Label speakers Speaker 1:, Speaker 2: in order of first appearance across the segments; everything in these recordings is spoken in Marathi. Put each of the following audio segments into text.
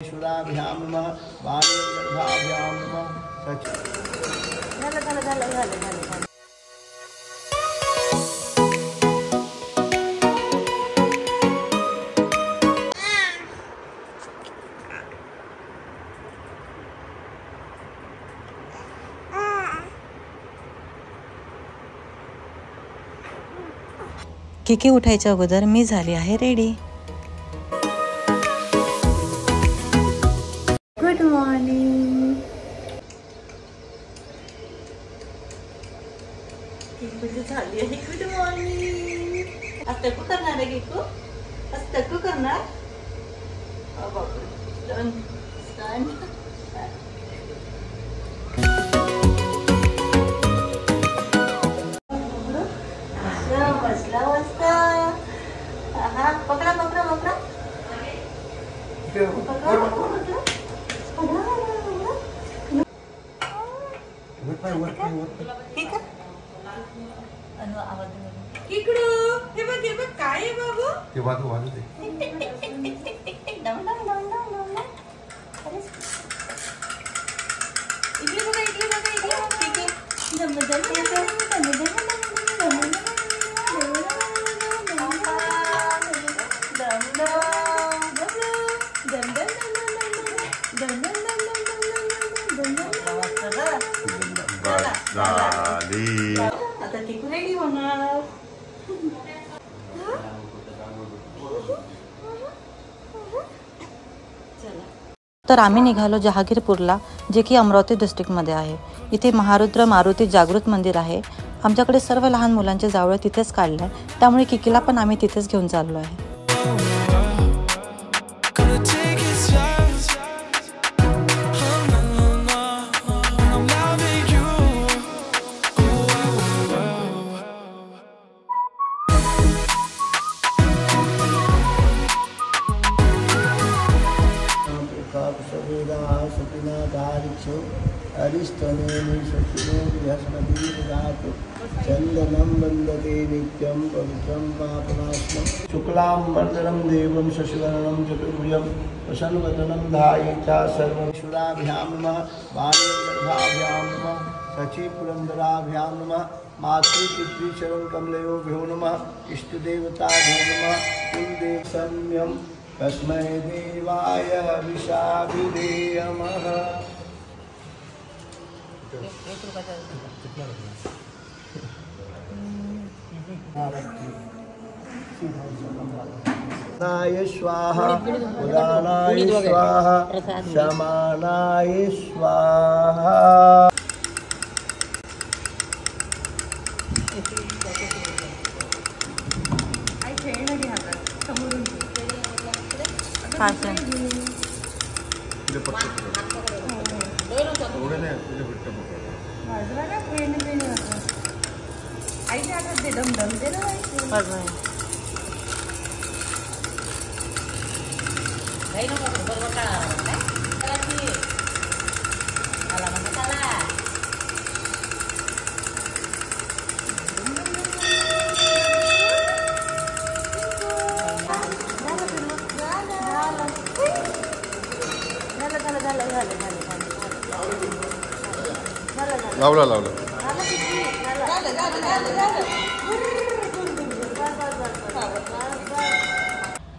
Speaker 1: शुराभ्यां नमः वाणीगर्भाभ्यां नमः झालं
Speaker 2: किकी उठायच्या अगोदर मी झाली आहे रेडी। Good morning. किकी झाली आहे गुड मॉर्निंग। आज तक्कू करणार आहे किकू? आज तक्कू करणार? Done stand. बसला बसता हा पकडा पकडा पकडा काय आहे बाबू ते बाजू बाजू दे इकडे बघा आता टिकू रेडी होणार। तर आम्ही निघालो जहागीरपूरला, जे की अमरावती डिस्ट्रिक्टमध्ये आहे। इथे महारुद्र मारुती जागृत मंदिर आहे। आमच्याकडे सर्व लहान मुलांचे जावळ तिथेच काढलं आहे, त्यामुळे किकीला पण आम्ही तिथेच घेऊन चाललो आहे।
Speaker 1: चंदनं वन्दते नित्यं पवित्रं पापनाशनं शुक्लां वरदं देवं शशिवर्णं चतुर्भुजं प्रसन्नवदनं ध्यायेत् सर्वैश्वर्याभ्यां नमः वाणीगर्भाभ्यां नमः सचीपुरन्दराभ्यां नमः मातृपितृचरणकमलयोभ्यो नमः इष्टदेवताभ्यो नमः कुलदेवसम्यं तस्मै देवाय विशाभिधेयमः। नाय स्वाहा उदानाय स्वाहा समानाय स्वाहा।
Speaker 3: लावला लावला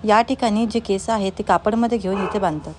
Speaker 2: या ठिकाणी जे केस आहेत ते कापडमध्ये घेऊन इथे बांधतात।